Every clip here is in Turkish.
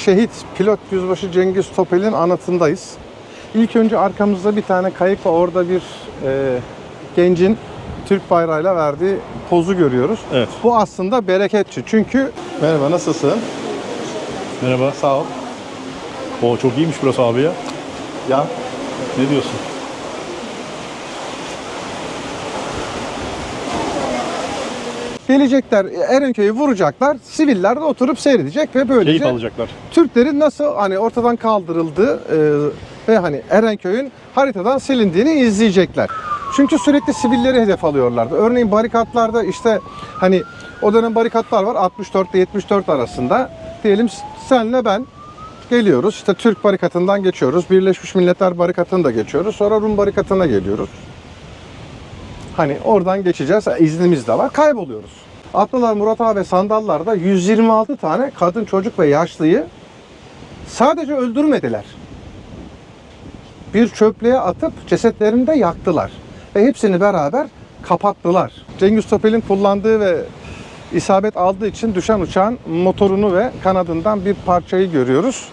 Şehit pilot yüzbaşı Cengiz Topel'in anıtındayız. İlk önce arkamızda bir tane kayık var. Orada bir gencin Türk bayrağıyla verdiği pozu görüyoruz. Evet. Bu aslında bereketçi. Çünkü merhaba, nasılsın? Merhaba. Sağ ol. O çok iyiymiş burası abi ya. Ya Ne diyorsun? gelecekler, Erenköy'ü vuracaklar. Siviller de oturup seyredecek ve böylece Keyif alacaklar. Türklerin nasıl hani ortadan kaldırıldığı ve hani Erenköy'ün haritadan silindiğini izleyecekler. Çünkü sürekli sivilleri hedef alıyorlardı. Örneğin barikatlarda işte hani o dönem barikatlar var 64 ile 74 arasında. Diyelim senle ben geliyoruz. İşte Türk barikatından geçiyoruz. Birleşmiş Milletler barikatını da geçiyoruz. Sonra Rum barikatına geliyoruz. Hani oradan geçeceğiz. İznimiz de var. Kayboluyoruz. Atlılar, Murat Ağa ve Sandallar'da 126 tane kadın, çocuk ve yaşlıyı sadece öldürmediler. Bir çöplüğe atıp cesetlerini de yaktılar. Ve hepsini beraber kapattılar. Cengiz Topel'in kullandığı ve isabet aldığı için düşen uçağın motorunu ve kanadından bir parçayı görüyoruz.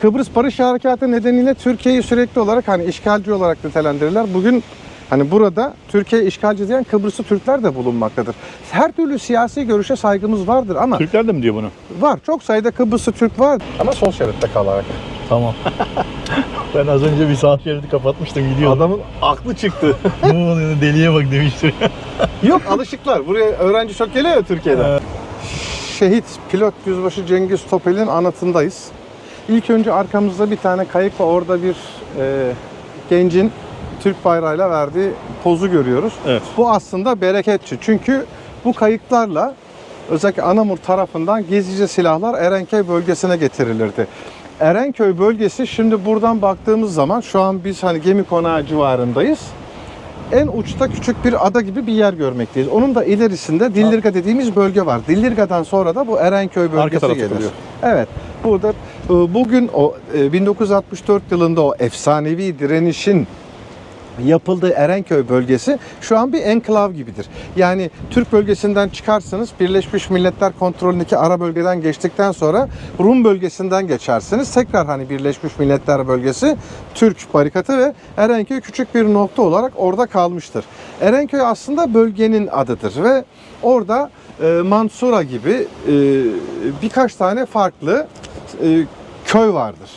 Kıbrıs Barış Harekatı nedeniyle Türkiye'yi sürekli olarak hani işgalci olarak nitelendirirler. Bugün hani burada Türkiye işgalci diyen Kıbrıslı Türkler de bulunmaktadır. Her türlü siyasi görüşe saygımız vardır ama Türkler de mi diyor bunu? var. Çok sayıda Kıbrıslı Türk var ama sol şeritte kalarak. Tamam. Ben az önce bir sağ şeridi kapatmıştım, gidiyordum. Adamın aklı çıktı. Ne oluyor, deliye bak demiştim. Yok, alışıklar. Buraya öğrenci çok geliyor ya Türkiye'den. Şehit pilot yüzbaşı Cengiz Topel'in anıtındayız. İlk önce arkamızda bir tane kayık var. Orada bir gencin Türk bayrağıyla verdiği pozu görüyoruz. Evet. Bu aslında bereketçi. Çünkü bu kayıklarla özellikle Anamur tarafından gizlice silahlar Erenköy bölgesine getirilirdi. Erenköy bölgesi, şimdi buradan baktığımız zaman şu an biz hani gemi konağı civarındayız. En uçta küçük bir ada gibi bir yer görmekteyiz. Onun da ilerisinde Dillirga dediğimiz bölge var. Dillirga'dan sonra da bu Erenköy bölgesi gelir. kalıyor. Evet. Burada bugün o 1964 yılında o efsanevi direnişin yapıldığı Erenköy bölgesi şu an bir enklav gibidir. Yani Türk bölgesinden çıkarsınız, Birleşmiş Milletler kontrolündeki ara bölgeden geçtikten sonra Rum bölgesinden geçersiniz. Tekrar hani Birleşmiş Milletler bölgesi, Türk barikatı ve Erenköy küçük bir nokta olarak orada kalmıştır. Erenköy aslında bölgenin adıdır ve orada Mansura gibi birkaç tane farklı köy vardır.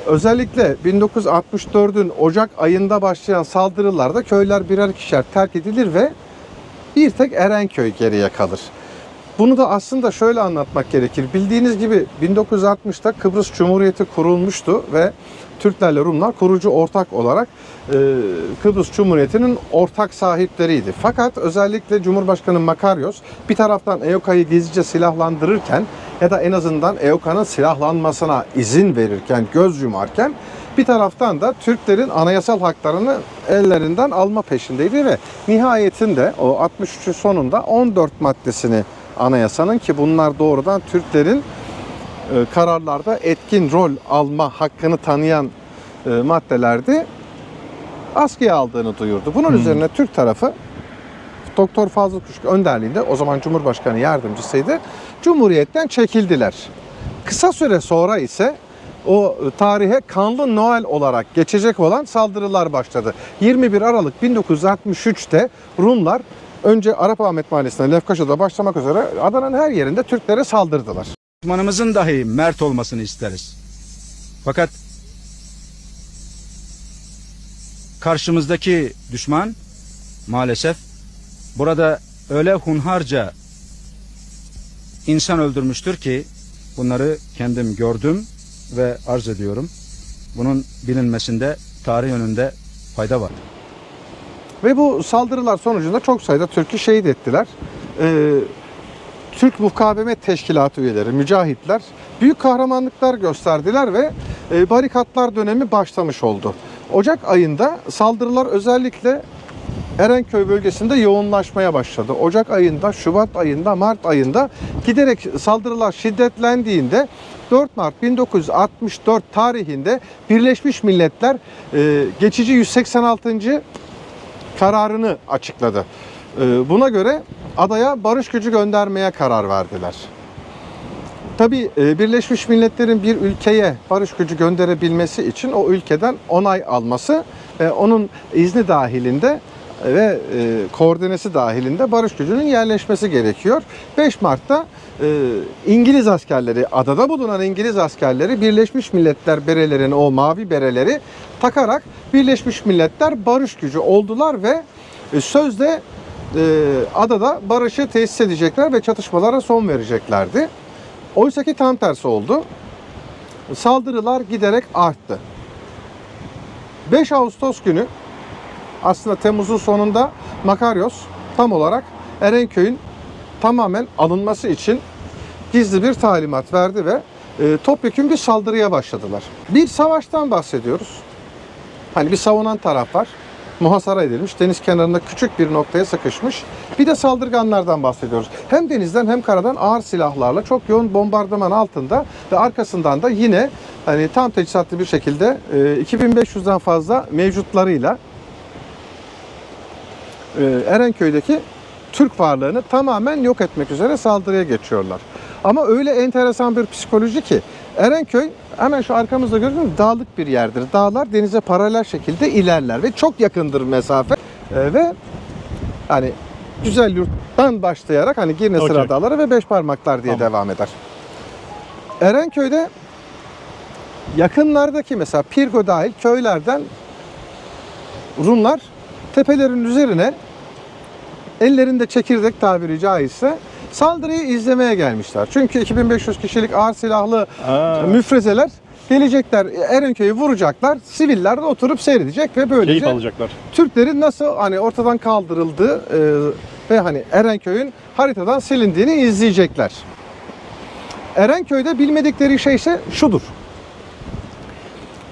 Özellikle 1964'ün Ocak ayında başlayan saldırılarda köyler birer ikişer terk edilir ve bir tek Erenköy geriye kalır. Bunu da aslında şöyle anlatmak gerekir. Bildiğiniz gibi 1960'ta Kıbrıs Cumhuriyeti kurulmuştu ve Türklerle Rumlar kurucu ortak olarak Kıbrıs Cumhuriyeti'nin ortak sahipleriydi. Fakat özellikle Cumhurbaşkanı Makaryos bir taraftan EOKA'yı gizlice silahlandırırken ya da en azından EOKA'nın silahlanmasına izin verirken, göz yumarken bir taraftan da Türklerin anayasal haklarını ellerinden alma peşindeydi ve nihayetinde o 63'ün sonunda 14 maddesini anayasanın, ki bunlar doğrudan Türklerin kararlarda etkin rol alma hakkını tanıyan maddelerdi, askıya aldığını duyurdu. Bunun üzerine Türk tarafı Doktor Fazıl Küçük önderliğinde, o zaman Cumhurbaşkanı yardımcısıydı, Cumhuriyet'ten çekildiler. Kısa süre sonra ise o tarihe Kanlı Noel olarak geçecek olan saldırılar başladı. 21 Aralık 1963'te Rumlar önce Arapahmet Mahallesi'nde, Lefkaşa'da başlamak üzere Adana'nın her yerinde Türklere saldırdılar. Düşmanımızın dahi mert olmasını isteriz. Fakat karşımızdaki düşman maalesef burada öyle hunharca insan öldürmüştür ki bunları kendim gördüm ve arz ediyorum. Bunun bilinmesinde tarih önünde fayda var. Ve bu saldırılar sonucunda çok sayıda Türk'ü şehit ettiler. Türk Mukavemet Teşkilatı üyeleri, mücahitler büyük kahramanlıklar gösterdiler ve barikatlar dönemi başlamış oldu. Ocak ayında saldırılar özellikle Erenköy bölgesinde yoğunlaşmaya başladı. Ocak ayında, Şubat ayında, Mart ayında giderek saldırılar şiddetlendiğinde 4 Mart 1964 tarihinde Birleşmiş Milletler geçici 186. kararını açıkladı. Buna göre adaya barış gücü göndermeye karar verdiler. Tabii Birleşmiş Milletler'in bir ülkeye barış gücü gönderebilmesi için o ülkeden onay alması, onun izni dahilinde ve koordinesi dahilinde barış gücünün yerleşmesi gerekiyor. 5 Mart'ta İngiliz askerleri, adada bulunan İngiliz askerleri Birleşmiş Milletler berelerini, o mavi bereleri takarak Birleşmiş Milletler barış gücü oldular ve sözde adada barışı tesis edecekler ve çatışmalara son vereceklerdi. Oysa ki tam tersi oldu. Saldırılar giderek arttı. 5 Ağustos günü, aslında Temmuz'un sonunda, Makaryos tam olarak Erenköy'ün tamamen alınması için gizli bir talimat verdi ve topyekün bir saldırıya başladılar. Bir savaştan bahsediyoruz. Hani bir savunan taraf var. Muhasara edilmiş, deniz kenarında küçük bir noktaya sıkışmış. Bir de saldırganlardan bahsediyoruz. Hem denizden hem karadan ağır silahlarla çok yoğun bombardıman altında ve arkasından da yine hani tam teçhizatlı bir şekilde 2500'den fazla mevcutlarıyla Erenköy'deki Türk varlığını tamamen yok etmek üzere saldırıya geçiyorlar. Ama öyle enteresan bir psikoloji ki Erenköy hemen şu arkamızda gördüğünüz dağlık bir yerdir. Dağlar denize paralel şekilde ilerler ve çok yakındır mesafe. Ve hani Güzelyurt'tan başlayarak hani Girne Sıra Dağları ve Beşparmaklar diye devam eder. Erenköy'de yakınlardaki mesela Pirgo dahil köylerden Rumlar tepelerin üzerine ellerinde çekirdek tabiri caizse saldırıyı izlemeye gelmişler. Çünkü 2500 kişilik ağır silahlı müfrezeler gelecekler, Erenköy'ü vuracaklar. Siviller de oturup seyredecek ve böylece keyif alacaklar. Türklerin nasıl hani ortadan kaldırıldığı ve hani Erenköy'ün haritadan silindiğini izleyecekler. Erenköy'de bilmedikleri şey ise şudur.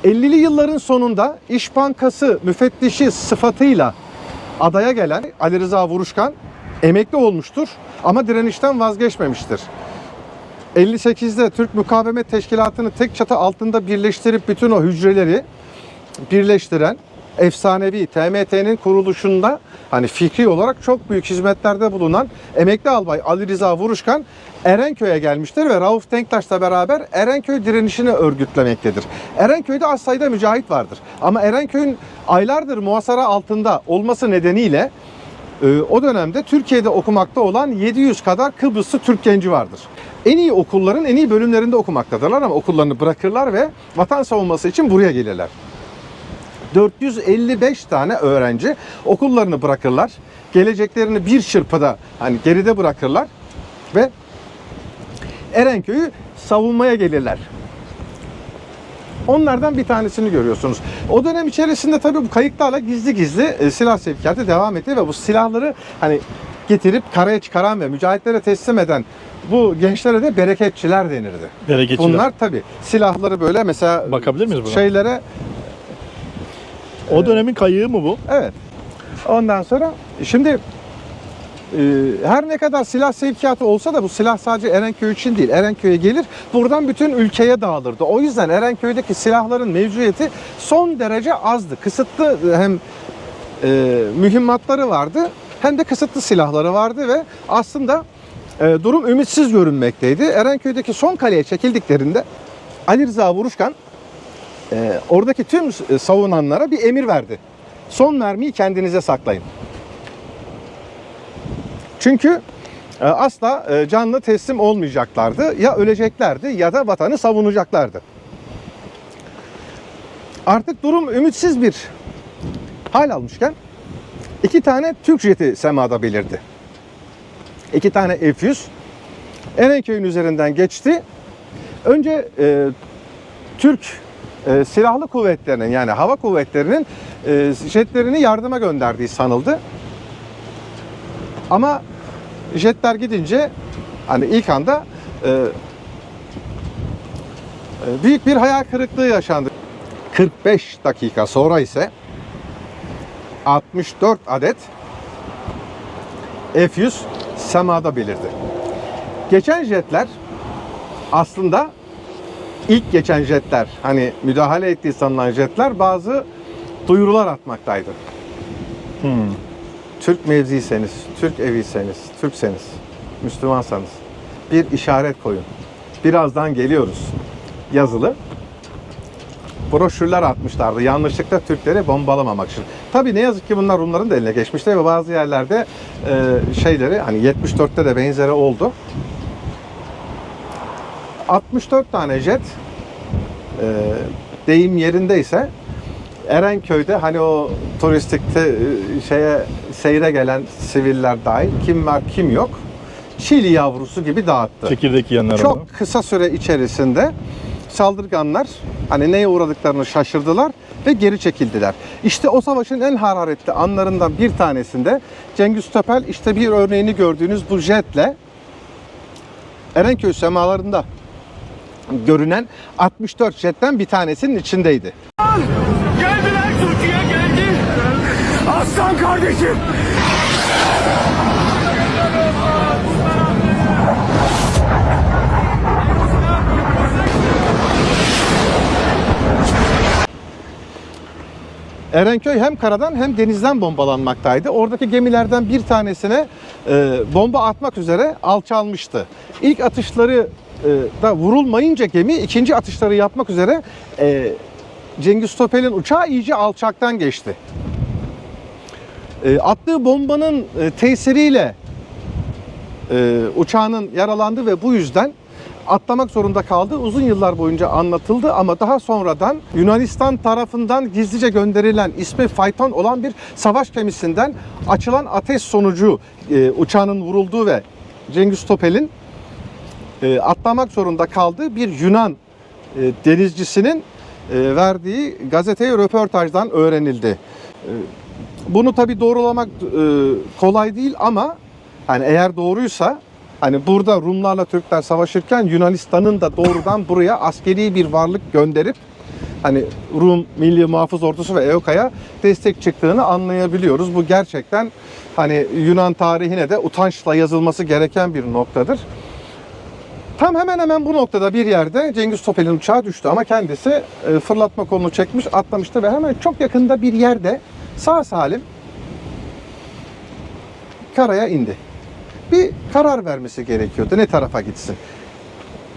50'li yılların sonunda İş Bankası müfettişi sıfatıyla adaya gelen Ali Rıza Vuruşkan emekli olmuştur ama direnişten vazgeçmemiştir. 58'de Türk Mukavemet Teşkilatı'nı tek çatı altında birleştirip bütün o hücreleri birleştiren efsanevi TMT'nin kuruluşunda hani fikri olarak çok büyük hizmetlerde bulunan emekli albay Ali Rıza Vuruşkan Erenköy'e gelmiştir ve Rauf Denktaş'la beraber Erenköy direnişini örgütlemektedir. Erenköy'de az sayıda mücahit vardır. Ama Erenköy'ün aylardır muhasara altında olması nedeniyle o dönemde Türkiye'de okumakta olan 700 kadar Kıbrıslı Türk genci vardır. En iyi okulların en iyi bölümlerinde okumaktadırlar ama okullarını bırakırlar ve vatan savunması için buraya gelirler. 455 tane öğrenci okullarını bırakırlar. Geleceklerini bir çırpıda hani geride bırakırlar ve Erenköy'ü savunmaya gelirler. Onlardan bir tanesini görüyorsunuz. O dönem içerisinde tabii bu kayıklarla gizli gizli silah sevkiyatı devam etti ve bu silahları hani getirip karaya çıkaran ve mücahitlere teslim eden bu gençlere de bereketçiler denirdi. Bereketçiler. Bunlar tabii silahları böyle mesela bakabilir miyiz buna? Şeylere o dönemin kayığı mı bu? Evet. Ondan sonra şimdi her ne kadar silah sevkiyatı olsa da bu silah sadece Erenköy için değil. Erenköy'e gelir, buradan bütün ülkeye dağılırdı. O yüzden Erenköy'deki silahların mevcudiyeti son derece azdı. Kısıtlı hem mühimmatları vardı hem de kısıtlı silahları vardı ve aslında durum ümitsiz görünmekteydi. Erenköy'deki son kaleye çekildiklerinde Ali Rıza Vuruşkan oradaki tüm savunanlara bir emir verdi. Son mermiyi kendinize saklayın. Çünkü asla canlı teslim olmayacaklardı. Ya öleceklerdi ya da vatanı savunacaklardı. Artık durum ümitsiz bir hal almışken 2 tane Türk jeti semada belirdi. 2 tane F-100 Erenköy'ün üzerinden geçti. Önce Türk silahlı kuvvetlerinin yani hava kuvvetlerinin jetlerini yardıma gönderdiği sanıldı. Ama jetler gidince hani ilk anda büyük bir hayal kırıklığı yaşandı. 45 dakika sonra ise 64 adet F-100 semada belirdi. Geçen jetler aslında ilk geçen jetler hani müdahale ettiği sanılan jetler bazı duyurular atmaktaydı. Türk mevziyseniz, Türk eviyseniz, Türkseniz, Müslümansanız bir işaret koyun. Birazdan geliyoruz. Yazılı broşürler atmışlardı yanlışlıkla Türkleri bombalamamak için. Tabii ne yazık ki bunlar Rumların da eline geçmişti ve bazı yerlerde şeyleri hani 74'te de benzeri oldu. 64 tane jet deyim yerindeyse Erenköy'de hani o turistikte seyre gelen siviller dahil kim var kim yok çili yavrusu gibi dağıttı. Çekirdek yiyenler Çok var. kısa süre içerisinde saldırganlar hani neye uğradıklarını şaşırdılar ve geri çekildiler. İşte o savaşın en hararetli anlarından bir tanesinde Cengiz Topel işte bir örneğini gördüğünüz bu jetle Erenköy semalarında görünen 64 jetten bir tanesinin içindeydi. Geldiler, Türkiye geldi. Aslan kardeşim. Erenköy hem karadan hem denizden bombalanmaktaydı. Oradaki gemilerden bir tanesine bomba atmak üzere alçalmıştı. İlk atışları da vurulmayınca gemi ikinci atışları yapmak üzere Cengiz Topel'in uçağı iyice alçaktan geçti. Attığı bombanın tesiriyle uçağının yaralandı ve bu yüzden atlamak zorunda kaldı. Uzun yıllar boyunca anlatıldı ama daha sonradan Yunanistan tarafından gizlice gönderilen ismi fayton olan bir savaş gemisinden açılan ateş sonucu uçağının vurulduğu ve Cengiz Topel'in atlamak zorunda kaldığı bir Yunan denizcisinin verdiği gazeteye röportajdan öğrenildi. Bunu tabii doğrulamak kolay değil ama hani eğer doğruysa hani burada Rumlarla Türkler savaşırken Yunanistan'ın da doğrudan buraya askeri bir varlık gönderip hani Rum Milli Muhafız Ordusu ve EOKA'ya destek çıktığını anlayabiliyoruz. Bu gerçekten hani Yunan tarihine de utançla yazılması gereken bir noktadır. Tam hemen hemen bu noktada bir yerde Cengiz Topel'in uçağı düştü ama kendisi fırlatma kolunu çekmiş, atlamıştı ve hemen çok yakında bir yerde sağ salim karaya indi. Bir karar vermesi gerekiyordu ne tarafa gitsin.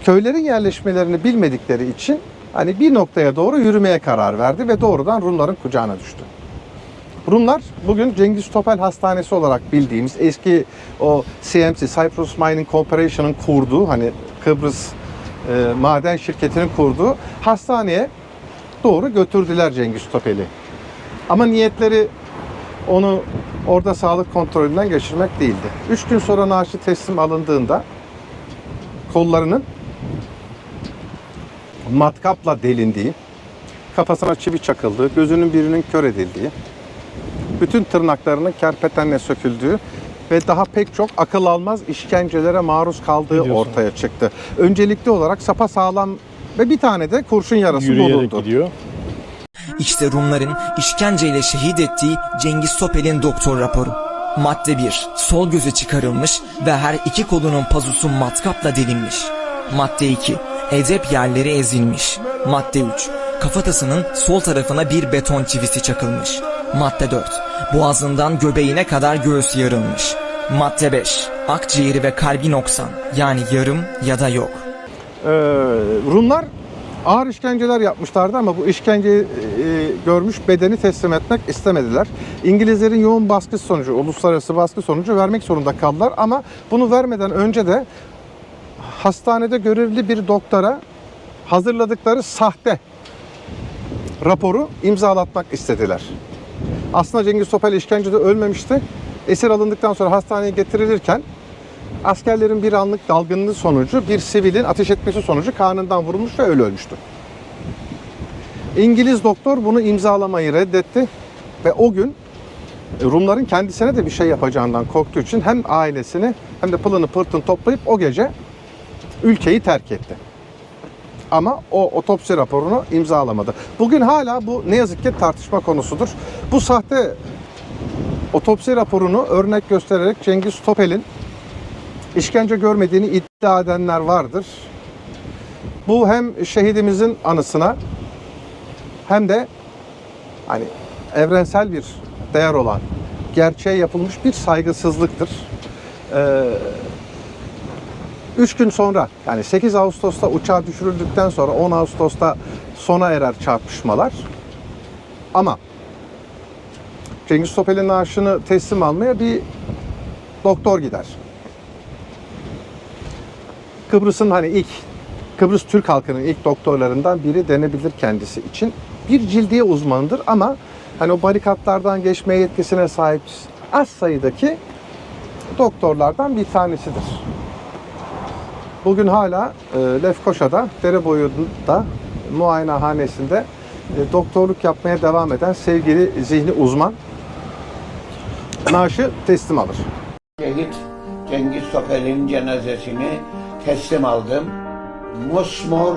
Köylerin yerleşmelerini bilmedikleri için hani bir noktaya doğru yürümeye karar verdi ve doğrudan Rumların kucağına düştü. Rumlar bugün Cengiz Topel Hastanesi olarak bildiğimiz eski o CMC, Cyprus Mining Corporation'ın kurduğu hani Kıbrıs maden şirketinin kurduğu hastaneye doğru götürdüler Cengiz Topel'i. Ama niyetleri onu orada sağlık kontrolünden geçirmek değildi. 3 gün sonra naaşı teslim alındığında kollarının matkapla delindiği, kafasına çivi çakıldığı, gözünün birinin kör edildiği, bütün tırnaklarının kerpetenle söküldüğü ve daha pek çok akıl almaz işkencelere maruz kaldığı ortaya çıktı. Öncelikli olarak sapasağlam ve bir tane de kurşun yarası Yürüyerek bulundu. gidiyor. İşte Rumların işkenceyle şehit ettiği Cengiz Topel'in doktor raporu. Madde 1. Sol gözü çıkarılmış ve her iki kolunun pazusu matkapla delinmiş. Madde 2. Edep yerleri ezilmiş. Madde 3. Kafatasının sol tarafına bir beton çivisi çakılmış. Madde 4. Boğazından göbeğine kadar göğüs yarılmış. Madde 5. Akciğeri ve kalbi noksan, yani yarım ya da yok. Rumlar ağır işkenceler yapmışlardı ama bu işkenceyi görmüş bedeni teslim etmek istemediler. İngilizlerin yoğun baskı sonucu, uluslararası baskı sonucu vermek zorunda kaldılar ama bunu vermeden önce de hastanede görevli bir doktora hazırladıkları sahte raporu imzalatmak istediler. Aslında Cengiz Topel işkencede ölmemişti. Esir alındıktan sonra hastaneye getirilirken askerlerin bir anlık dalgınlığı sonucu bir sivilin ateş etmesi sonucu karnından vurulmuş ve öyle ölmüştü. İngiliz doktor bunu imzalamayı reddetti ve o gün Rumların kendisine de bir şey yapacağından korktuğu için hem ailesini hem de pılını pırtını toplayıp o gece ülkeyi terk etti. Ama o otopsi raporunu imzalamadı. Bugün hala bu ne yazık ki tartışma konusudur. Bu sahte otopsi raporunu örnek göstererek Cengiz Topel'in işkence görmediğini iddia edenler vardır. Bu hem şehidimizin anısına hem de hani evrensel bir değer olan gerçeğe yapılmış bir saygısızlıktır. 3 gün sonra yani 8 Ağustos'ta uçağı düşürüldükten sonra 10 Ağustos'ta sona erer çarpışmalar. Ama Cengiz Topel'in naaşını teslim almaya bir doktor gider. Kıbrıs'ın Kıbrıs Türk halkının ilk doktorlarından biri denebilir kendisi için. Bir cildiye uzmanıdır ama hani o barikatlardan geçmeye yetkisine sahip az sayıdaki doktorlardan bir tanesidir. Bugün hala Lefkoşa'da, Dereboyu'da muayenehanesinde doktorluk yapmaya devam eden sevgili zihni uzman naaşı teslim alır. Şehit Cengiz Topel'in cenazesini teslim aldım. Mosmor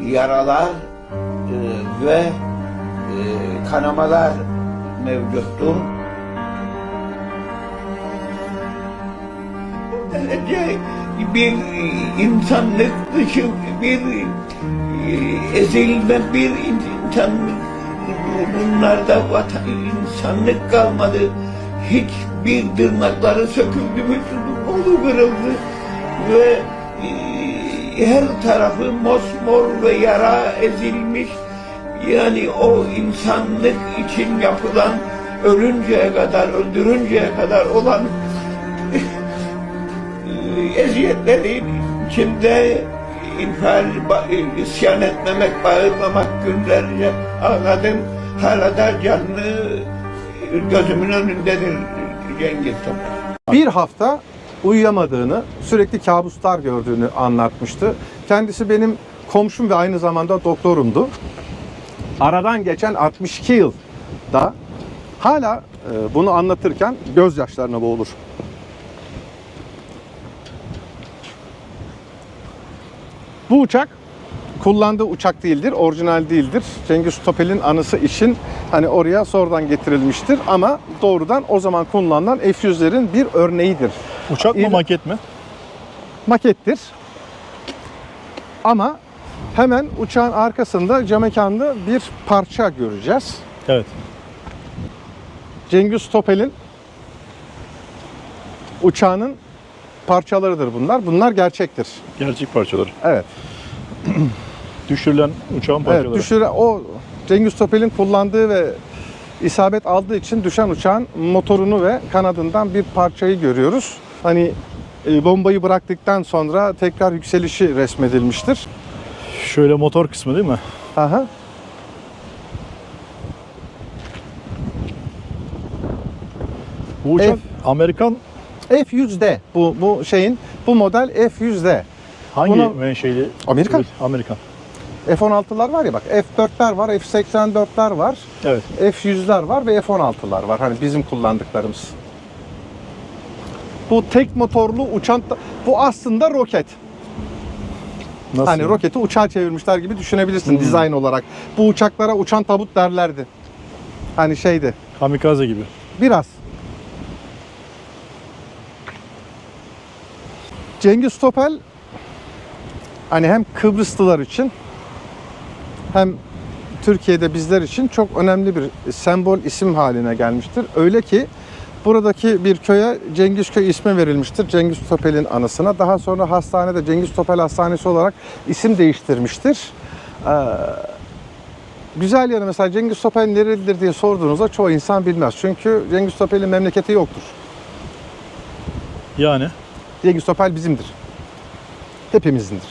yaralar ve kanamalar mevcuttu. Bir insanlık dışı bir ezilme bir insanlık, bunlarda insanlık kalmadı. Hiçbir tırnakları söküldü, bütün kolu kırıldı ve her tarafı mosmor ve yara ezilmiş. Yani o insanlık için yapılan, ölünceye kadar, öldürünceye kadar olan eziyetlerin içinde isyan etmemek, bağırmamak günlerce ağladım. Hala da canlı gözümün önündedir Cengiz Topel. Bir hafta uyuyamadığını, sürekli kabuslar gördüğünü anlatmıştı. Kendisi benim komşum ve aynı zamanda doktorumdu. Aradan geçen 62 yılda hala bunu anlatırken gözyaşlarına boğulur. Bu uçak kullandığı uçak değildir, orijinal değildir. Cengiz Topel'in anısı için hani oraya sonradan getirilmiştir ama doğrudan o zaman kullanılan F-100'lerin bir örneğidir. Uçak mı, maket mi? Makettir. Ama hemen uçağın arkasında camekanlı bir parça göreceğiz. Evet. Cengiz Topel'in uçağının parçalarıdır bunlar. Bunlar gerçektir. Gerçek parçaları. Evet. Düşürülen uçağın parçaları. Evet, o Cengiz Topel'in kullandığı ve isabet aldığı için düşen uçağın motorunu ve kanadından bir parçayı görüyoruz. Hani bombayı bıraktıktan sonra tekrar yükselişi resmedilmiştir. Şöyle motor kısmı değil mi? Aha. Bu uçak Amerikan F-100D bu model F-100D. hangi Buna- menşeli? Amerikan. Evet, Amerikan. F-16'lar var ya bak, F-4'ler var, F-84'ler var, Evet. F-100'ler var ve F-16'lar var. Hani bizim kullandıklarımız. Bu tek motorlu uçan, bu aslında roket. Nasıl? Hani roketi uçağa çevirmişler gibi düşünebilirsin dizayn olarak. Bu uçaklara uçan tabut derlerdi. Hani şeydi. Kamikaze gibi. Biraz. Cengiz Topel hani hem Kıbrıslılar için hem Türkiye'de bizler için çok önemli bir sembol isim haline gelmiştir. Öyle ki buradaki bir köye Cengizköy ismi verilmiştir. Cengiz Topel'in anısına. Daha sonra hastanede Cengiz Topel Hastanesi olarak isim değiştirmiştir. Güzel yanı mesela Cengiz Topel nerelidir diye sorduğunuzda çoğu insan bilmez. Çünkü Cengiz Topel'in memleketi yoktur. Yani Cengiz Topel bizimdir. Hepimizindir.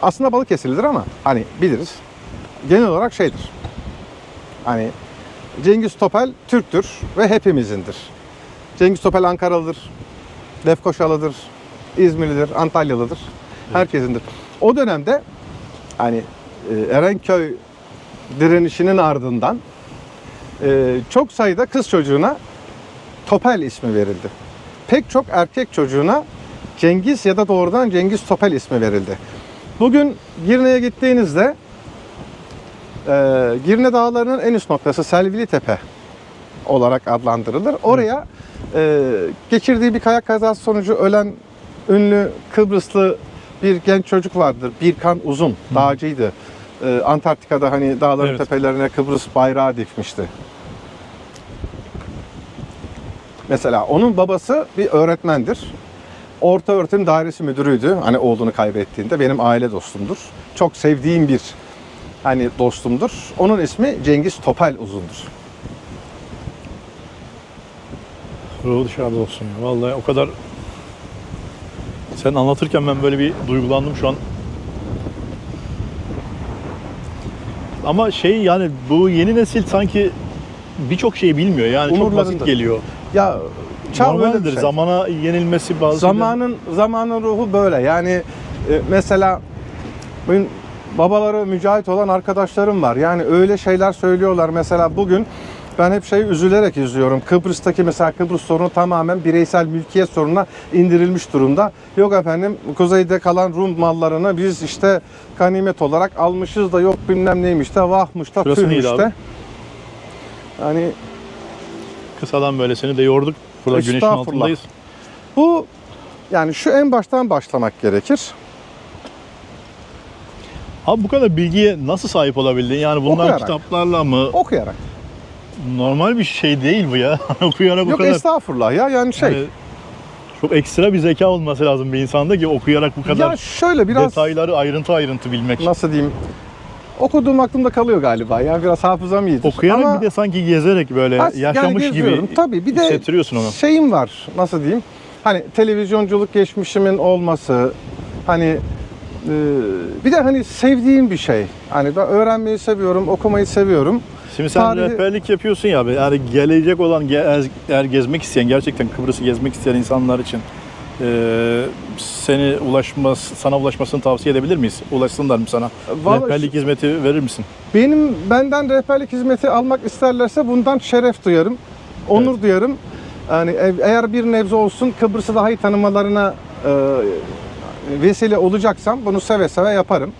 Aslında Balıkesirlidir ama hani biliriz. Genel olarak şeydir. Hani Cengiz Topel Türktür ve hepimizindir. Cengiz Topel Ankaralıdır, Lefkoşalıdır, İzmirlidir, Antalyalıdır. Herkesindir. O dönemde hani Erenköy direnişinin ardından çok sayıda kız çocuğuna Topel ismi verildi. Pek çok erkek çocuğuna Cengiz ya da doğrudan Cengiz Topel ismi verildi. Bugün Girne'ye gittiğinizde Girne Dağları'nın en üst noktası Selvili Tepe olarak adlandırılır. Oraya geçirdiği bir kayak kazası sonucu ölen ünlü Kıbrıslı bir genç çocuk vardır. Birkan Uzun, dağcıydı. Antarktika'da hani dağların tepelerine Kıbrıs bayrağı dikmişti. Mesela onun babası bir öğretmendir. Orta Öğretim Dairesi Müdürüydü. Hani oğlunu kaybettiğinde benim aile dostumdur. Çok sevdiğim bir hani dostumdur. Onun ismi Cengiz Topal Uzun'dur. Ruhu dışarıda olsun ya. Vallahi o kadar sen anlatırken ben böyle bir duygulandım şu an. Ama yani bu yeni nesil sanki birçok şeyi bilmiyor. Yani çok basit Umurlarında. geliyor. Ya çağ öyle bir Normaldir. şey. Zamana yenilmesi bazı Zamanın ruhu böyle. Yani mesela benim babaları mücahit olan arkadaşlarım var. Yani öyle şeyler söylüyorlar. Mesela bugün ben hep üzülerek izliyorum. Kıbrıs'taki mesela Kıbrıs sorunu tamamen bireysel mülkiyet sorununa indirilmiş durumda. Yok efendim kuzeyde kalan Rum mallarını biz işte ganimet olarak almışız da yok bilmem neymiş de vahmış da Şurası tühmüş neydi de. abi? Hani Kısadan böyle seni de yorduk. Burada güneşin Estağfurullah. altındayız. bu yani şu en baştan başlamak gerekir. Abi bu kadar bilgiye nasıl sahip olabildin? Yani bunlar Okuyarak. kitaplarla mı? Okuyarak. Normal bir şey değil bu ya. Okuyarak bu Yok kadar. estağfurullah ya yani Yani çok ekstra bir zeka olması lazım bir insanda ki okuyarak bu kadar ya şöyle biraz detayları ayrıntı bilmek. nasıl diyeyim, okuduğum aklımda kalıyor galiba ya, biraz hafızam iyidir. Okuyarak Ama bir de sanki gezerek böyle yani yaşamış gibi geziyorum. Tabii bir de hissettiriyorsun onu. şeyim var, nasıl diyeyim, hani televizyonculuk geçmişimin olması, hani bir de hani sevdiğim bir şey. Hani ben öğrenmeyi seviyorum, okumayı seviyorum. Şimdi sen Tarihi- rehberlik yapıyorsun ya, yani gelecek olan eğer gezmek isteyen, gerçekten Kıbrıs'ı gezmek isteyen insanlar için sana ulaşmasını tavsiye edebilir miyiz? Ulaşsınlar mı sana? Vallahi Rehberlik hizmeti verir misin? Benden rehberlik hizmeti almak isterlerse bundan şeref duyarım, onur duyarım. Yani eğer bir nebze olsun Kıbrıs'ı daha iyi tanımalarına vesile olacaksam bunu seve seve yaparım.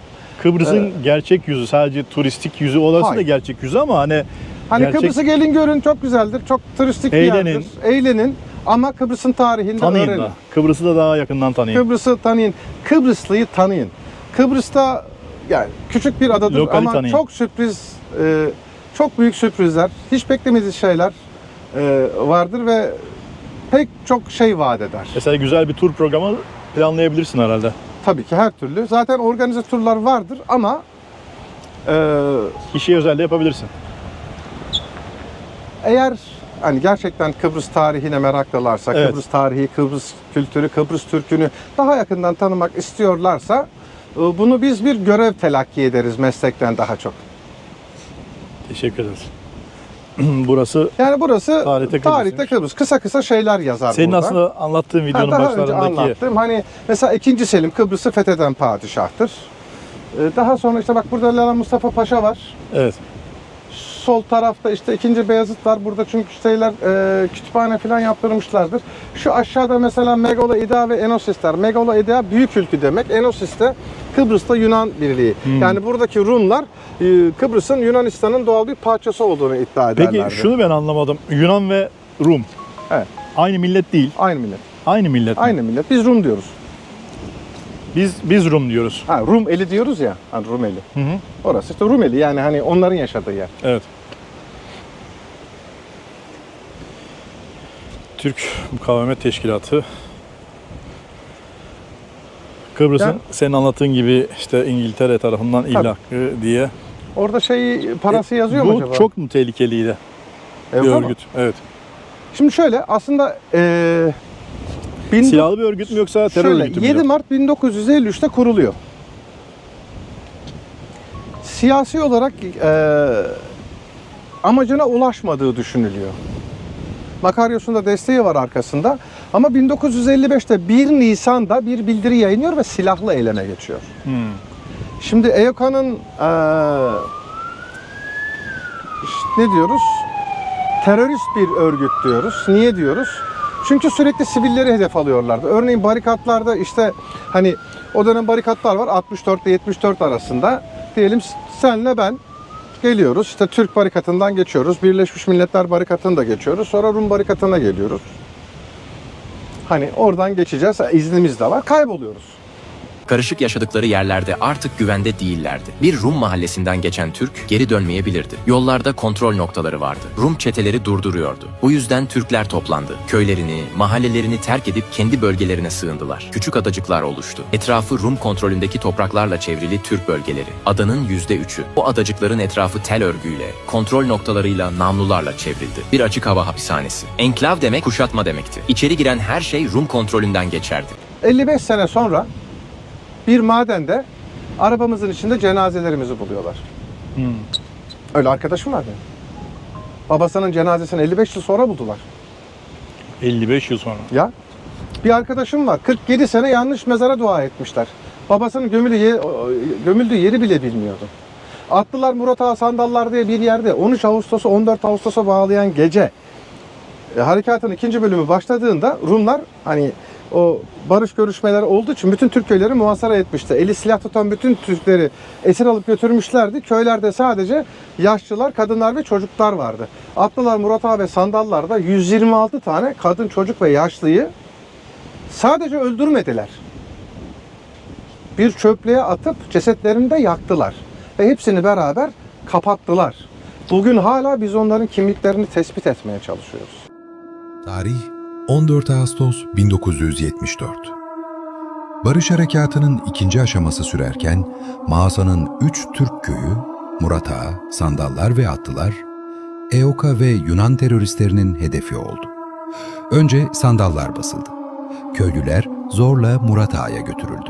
Kıbrıs'ın gerçek yüzü, sadece turistik yüzü olası da Hayır. gerçek yüzü ama hani gerçek Kıbrıs'ı gelin görün, çok güzeldir, çok turistik bir Eğlenin. yerdir. Eğlenin ama Kıbrıs'ın tarihini de tanıyın öğrenin. da. Kıbrıs'ı da daha yakından tanıyın. Kıbrıs'ı tanıyın, Kıbrıslıyı tanıyın. Kıbrıs'ta yani küçük bir adadır Lokali ama tanıyın. çok sürpriz, çok büyük sürprizler, hiç beklemediğiniz şeyler vardır ve pek çok şey vaat eder. Mesela güzel bir tur programı planlayabilirsin herhalde. Tabii ki her türlü. Zaten organize turlar vardır ama Kişiye özel de yapabilirsin. eğer hani gerçekten Kıbrıs tarihine meraklılarsa, Evet. Kıbrıs tarihi, Kıbrıs kültürü, Kıbrıs Türk'ünü daha yakından tanımak istiyorlarsa bunu biz bir görev telakki ederiz meslekten daha çok. Teşekkür ederiz. Burası Yani burası Tarihte tarihte Kıbrıs'mış. Kıbrıs. Kısa kısa şeyler yazar senin burada. aslında anlattığın videonun Daha önce başlarındaki anlattım. Hani mesela 2. Selim Kıbrıs'ı fetheden padişahtır. Daha sonra işte bak burada Lala Mustafa Paşa var. evet. Sol tarafta işte 2. Beyazıt var. Burada çünkü şeyler kütüphane falan yaptırmışlardır. Şu aşağıda mesela Megalo Ida ve Enosisler. Megalo Ida büyük ülke demek. Enosis de Kıbrıs'ta Yunan birliği. Yani buradaki Rumlar Kıbrıs'ın Yunanistan'ın doğal bir parçası olduğunu iddia ederlerdi. Peki şunu ben anlamadım. Yunan ve Rum. Evet. Aynı millet değil. Aynı millet. Aynı millet. mi? Aynı millet. Biz Rum diyoruz. Biz Rum diyoruz. Ha, Rumeli diyoruz ya. Hani Rumeli. Hı hı. Orası işte Rumeli, yani hani onların yaşadığı yer. Evet. Türk Mukavemet Teşkilatı. Kıbrıs'ın Yani- senin anlattığın gibi işte İngiltere tarafından ihlakı diye. Orada parası yazıyor mu Bu acaba? çok mu tehlikeliydi bir Evet ama örgüt? Evet. Şimdi şöyle aslında Silahlı bir örgüt mü yoksa terör şöyle, örgütü mü? 7 Mart 1953'te kuruluyor. Siyasi olarak amacına ulaşmadığı düşünülüyor. Makaryos'un da desteği var arkasında. Ama 1955'te 1 Nisan'da bir bildiri yayınlıyor ve silahlı eyleme geçiyor. Şimdi EYOKA'nın ne diyoruz? Terörist bir örgüt diyoruz. Niye diyoruz? Çünkü sürekli sivilleri hedef alıyorlardı. Örneğin barikatlarda işte hani o dönem barikatlar var 64 ile 74 arasında. Diyelim senle ben geliyoruz. İşte Türk barikatından geçiyoruz. Birleşmiş Milletler barikatını da geçiyoruz. Sonra Rum barikatına geliyoruz. Hani oradan geçeceğiz. İznimiz de var. Kayboluyoruz. Karışık yaşadıkları yerlerde artık güvende değillerdi. Bir Rum mahallesinden geçen Türk geri dönmeyebilirdi. Yollarda kontrol noktaları vardı. Rum çeteleri durduruyordu. Bu yüzden Türkler toplandı. Köylerini, mahallelerini terk edip kendi bölgelerine sığındılar. Küçük adacıklar oluştu. Etrafı Rum kontrolündeki topraklarla çevrili Türk bölgeleri. Adanın %3'ü. Bu adacıkların etrafı tel örgüyle, kontrol noktalarıyla, namlularla çevrildi. Bir açık hava hapishanesi. Enklav demek kuşatma demekti. İçeri giren her şey Rum kontrolünden geçerdi. 55 sene sonra bir madende arabamızın içinde cenazelerimizi buluyorlar. Öyle arkadaşım var benim. Babasının cenazesini 55 yıl sonra buldular. 55 yıl sonra. Ya bir arkadaşım var. 47 sene yanlış mezara dua etmişler. Babasının gömüldüğü yeri bile bilmiyordu. Attılar Murat Ağa Sandallar diye bir yerde 13 Ağustos'u 14 Ağustos'a bağlayan gece harekatın ikinci bölümü başladığında Rumlar hani o barış görüşmeleri olduğu için bütün Türk köyleri muhasara etmişti. Eli silah tutan bütün Türkleri esir alıp götürmüşlerdi. Köylerde sadece yaşlılar, kadınlar ve çocuklar vardı. Attılar Murat Ağa ve Sandallar'da 126 tane kadın, çocuk ve yaşlıyı sadece öldürmediler. Bir çöplüğe atıp cesetlerini de yaktılar. Ve hepsini beraber kapattılar. Bugün hala biz onların kimliklerini tespit etmeye çalışıyoruz. Tarih 14 Ağustos 1974. Barış Harekatı'nın ikinci aşaması sürerken Mağaza'nın 3 Türk köyü Murat Ağa, Sandallar ve Atlılar, EOKA ve Yunan teröristlerinin hedefi oldu. Önce Sandallar basıldı. Köylüler zorla Murat Ağa'ya götürüldü.